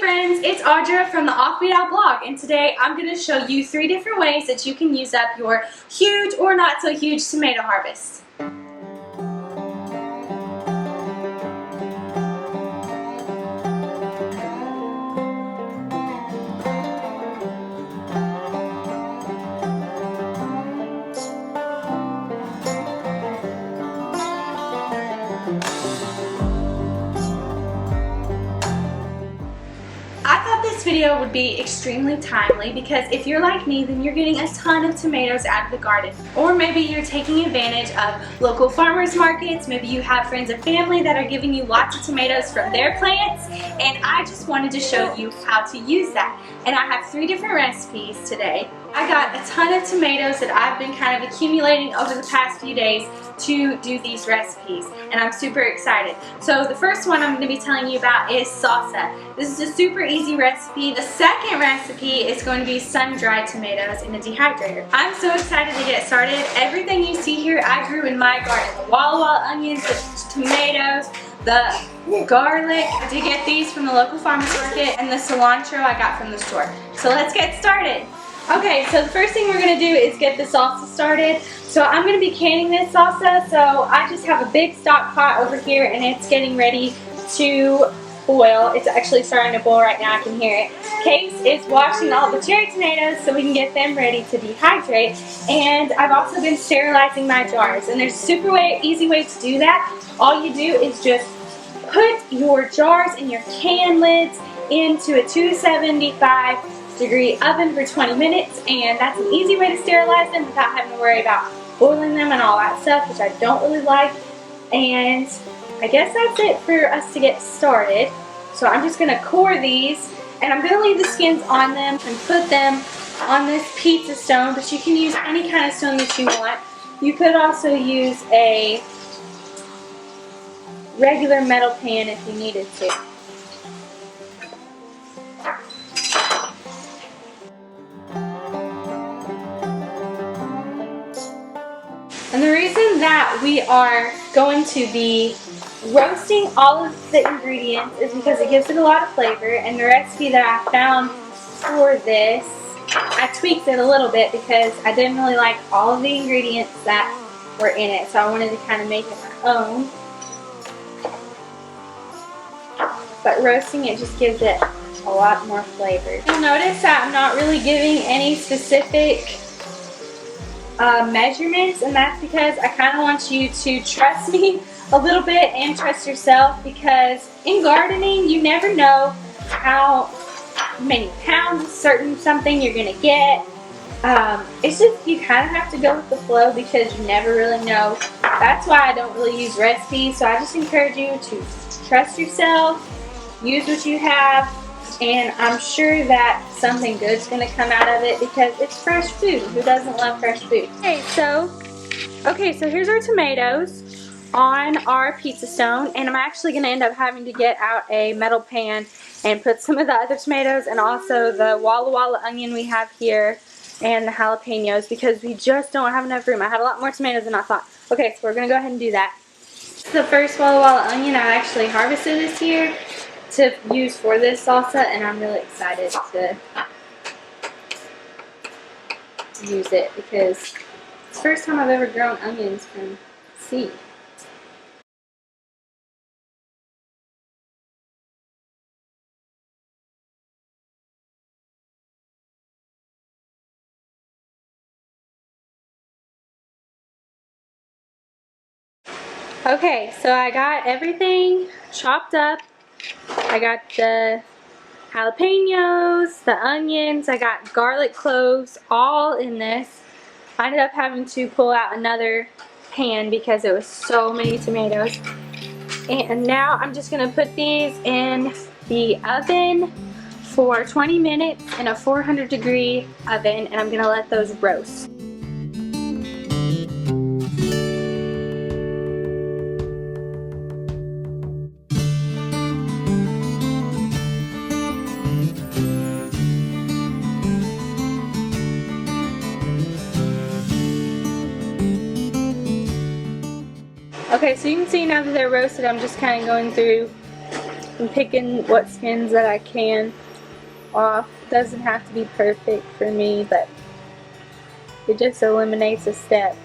friends, it's Audra from the Offbeat Out blog, and today I'm going to show you 3 different ways that you can use up your huge or not so huge tomato harvest. I thought this video would be extremely timely because if you're like me, then you're getting a ton of tomatoes out of the garden. Or maybe you're taking advantage of local farmers markets, maybe you have friends and family that are giving you lots of tomatoes from their plants, and I just wanted to show you how to use that. And I have 3 different recipes today. I got a ton of tomatoes that I've been kind of accumulating over the past few days to do these recipes, and I'm super excited. So the first one I'm going to be telling you about is salsa. This is a super easy recipe. The second recipe is going to be sun-dried tomatoes in a dehydrator. I'm so excited to get started. Everything you see here I grew in my garden. The Walla Walla onions, the tomatoes, the garlic. I did get these from the local farmers market, and the cilantro I got from the store. So let's get started. Okay, so the first thing we're going to do is get the salsa started. So I'm going to be canning this salsa, so I just have a big stock pot over here and it's getting ready to boil. It's actually starting to boil right now, I can hear it. Case is washing all the cherry tomatoes so we can get them ready to dehydrate. And I've also been sterilizing my jars, and there's a super easy way to do that. All you do is just put your jars and your can lids into a 275-degree oven for 20 minutes, and that's an easy way to sterilize them without having to worry about boiling them and all that stuff, which I don't really like. And I guess that's it for us to get started. So I'm just going to core these, and I'm going to leave the skins on them and put them on this pizza stone, but you can use any kind of stone that you want. You could also use a regular metal pan if you needed to. And the reason that we are going to be roasting all of the ingredients is because it gives it a lot of flavor, and the recipe that I found for this, I tweaked it a little bit because I didn't really like all of the ingredients that were in it, so I wanted to kind of make it my own. But roasting it just gives it a lot more flavor. You'll notice that I'm not really giving any specific measurements, and that's because I kind of want you to trust me a little bit and trust yourself, because in gardening you never know how many pounds of something you're going to get. It's just, you kind of have to go with the flow because you never really know. That's why I don't really use recipes, so I just encourage you to trust yourself, use what you have, and I'm sure that something good's going to come out of it because it's fresh food. Who doesn't love fresh food? Okay, so here's our tomatoes on our pizza stone, and I'm actually going to end up having to get out a metal pan and put some of the other tomatoes and also the Walla Walla onion we have here and the jalapenos because we just don't have enough room. I had a lot more tomatoes than I thought. Okay, so we're going to go ahead and do that. The first Walla Walla onion I actually harvested this year to use for this salsa, and I'm really excited to use it because it's the first time I've ever grown onions from seed. Okay, so I got everything chopped up. I got the jalapenos, the onions, I got garlic cloves, all in this. I ended up having to pull out another pan because it was so many tomatoes. And now I'm just going to put these in the oven for 20 minutes in a 400-degree oven, and I'm going to let those roast. Okay, so you can see now that they're roasted, I'm just kind of going through I'm picking what skins that I can off. Doesn't have to be perfect for me, but it just eliminates a step.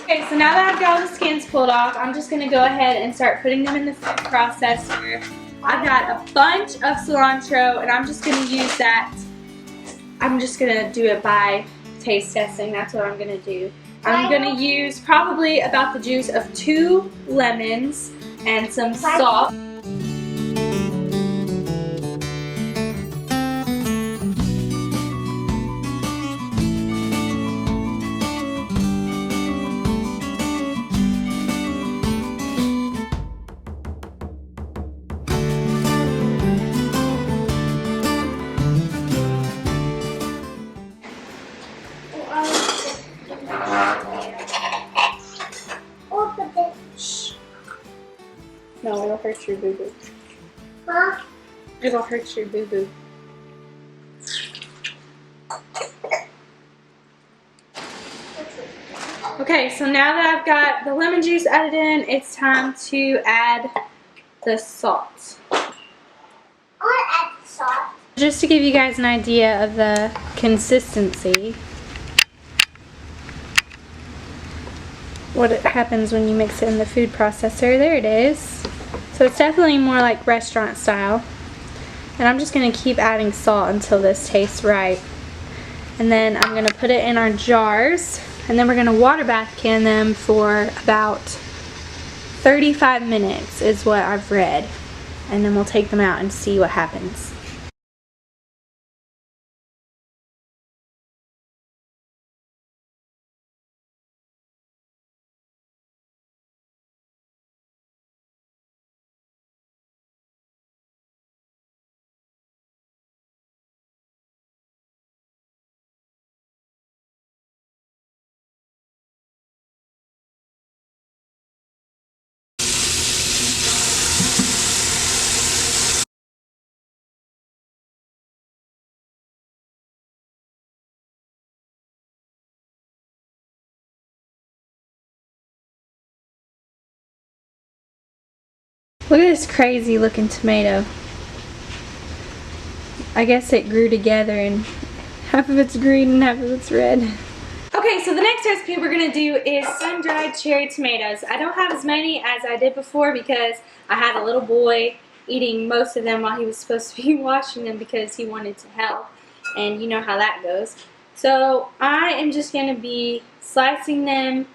Okay, so now that I've got all the skins pulled off, I'm just going to go ahead and start putting them in the food processor. I've got a bunch of cilantro, and I'm just going to use that. I'm just going to do it by taste testing. That's what I'm going to do. I'm going to use probably about the juice of 2 lemons and some salt. No, it'll hurt your boo-boo. Huh? It'll hurt your boo-boo. Okay, so now that I've got the lemon juice added in, it's time to add the salt. I'll add the salt. Just to give you guys an idea of the consistency, what happens when you mix it in the food processor. There it is. So it's definitely more like restaurant style. And I'm just going to keep adding salt until this tastes right. And then I'm going to put it in our jars. And then we're going to water bath can them for about 35 minutes is what I've read. And then we'll take them out and see what happens. Look at this crazy looking tomato. I guess it grew together and half of it's green and half of it's red. Okay, so the next recipe we're going to do is sun-dried cherry tomatoes. I don't have as many as I did before because I had a little boy eating most of them while he was supposed to be washing them because he wanted to help. And you know how that goes. So I am just going to be slicing them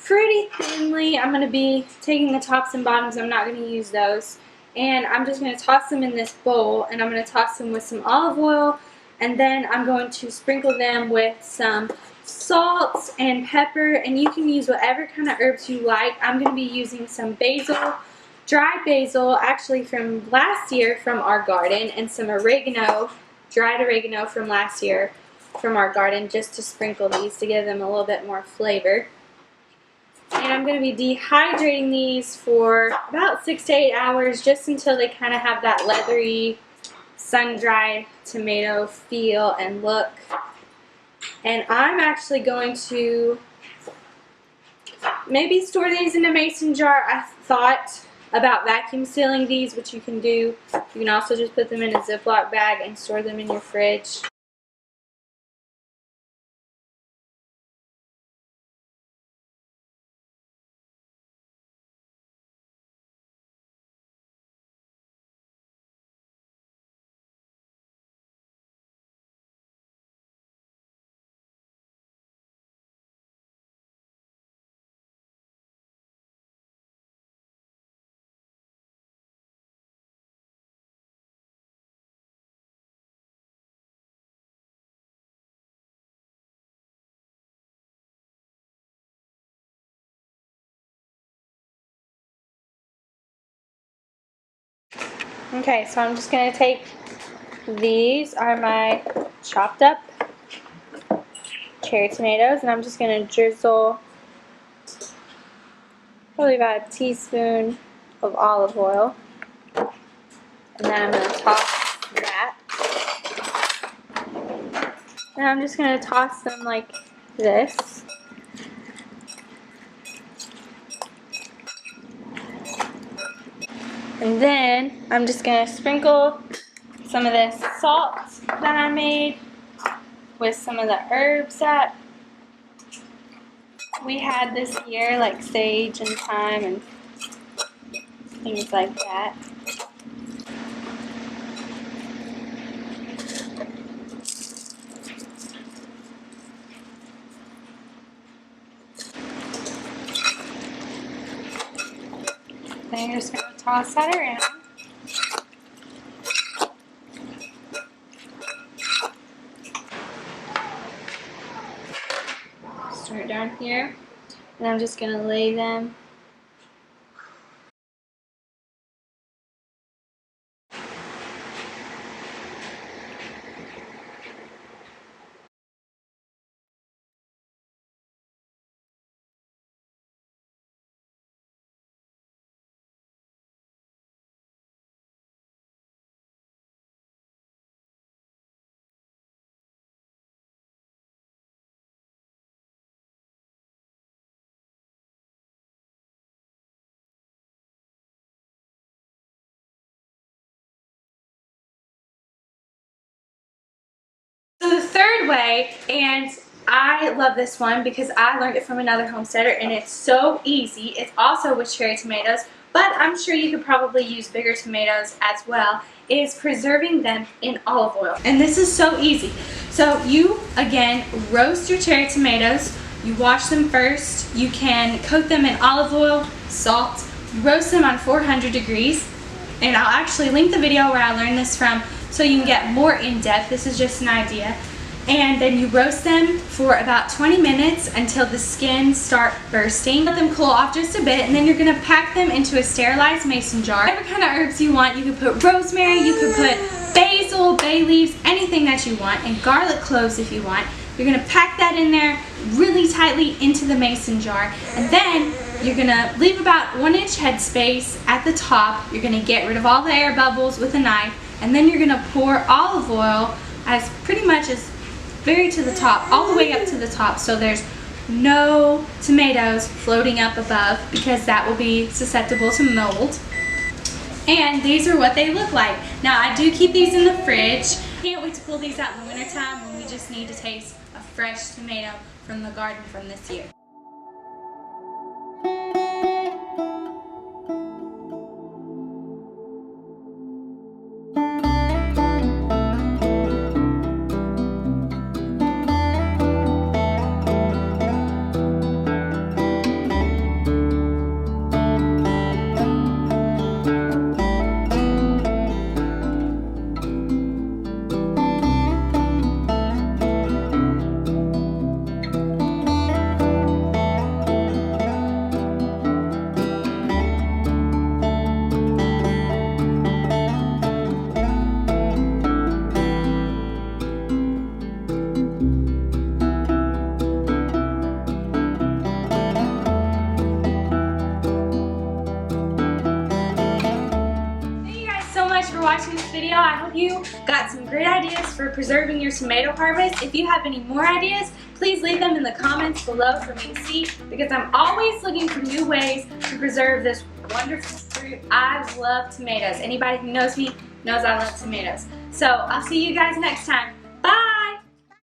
pretty thinly. I'm going to be taking the tops and bottoms. I'm not going to use those. And I'm just going to toss them in this bowl, and I'm going to toss them with some olive oil, and then I'm going to sprinkle them with some salt and pepper, and you can use whatever kind of herbs you like. I'm going to be using some basil, dried basil, actually from last year from our garden, and some oregano, dried oregano from last year from our garden, just to sprinkle these to give them a little bit more flavor. And I'm going to be dehydrating these for about 6 to 8 hours, just until they kind of have that leathery, sun-dried tomato feel and look. And I'm actually going to maybe store these in a mason jar. I thought about vacuum sealing these, which you can do. You can also just put them in a Ziploc bag and store them in your fridge. Okay, so I'm just going to take, these are my chopped up cherry tomatoes, and I'm just going to drizzle probably about a teaspoon of olive oil, and then I'm going to toss that. And I'm just going to toss them like this. And then I'm just going to sprinkle some of this salt that I made with some of the herbs that we had this year, like sage and thyme and things like that. Then you're just going to toss that around. Start down here. And I'm just going to lay them . So the third way, and I love this one because I learned it from another homesteader and it's so easy. It's also with cherry tomatoes, but I'm sure you could probably use bigger tomatoes as well, is preserving them in olive oil. And this is so easy. So you, again, roast your cherry tomatoes. You wash them first. You can coat them in olive oil, salt. You roast them on 400 degrees. And I'll actually link the video where I learned this from so you can get more in depth. This is just an idea. And then you roast them for about 20 minutes until the skins start bursting. Let them cool off just a bit, and then you're going to pack them into a sterilized mason jar. Whatever kind of herbs you want. You could put rosemary, you could put basil, bay leaves, anything that you want, and garlic cloves if you want. You're going to pack that in there really tightly into the mason jar, and then you're going to leave about 1-inch head space at the top. You're going to get rid of all the air bubbles with a knife, and then you're going to pour olive oil as pretty much as very to the top, all the way up to the top, so there's no tomatoes floating up above because that will be susceptible to mold. And these are what they look like. Now I do keep these in the fridge. Can't wait to pull these out in the winter time when we just need to taste a fresh tomato from the garden from this year. For watching this video. I hope you got some great ideas for preserving your tomato harvest. If you have any more ideas, please leave them in the comments below for me to see, because I'm always looking for new ways to preserve this wonderful fruit. I love tomatoes. Anybody who knows me knows I love tomatoes. So I'll see you guys next time.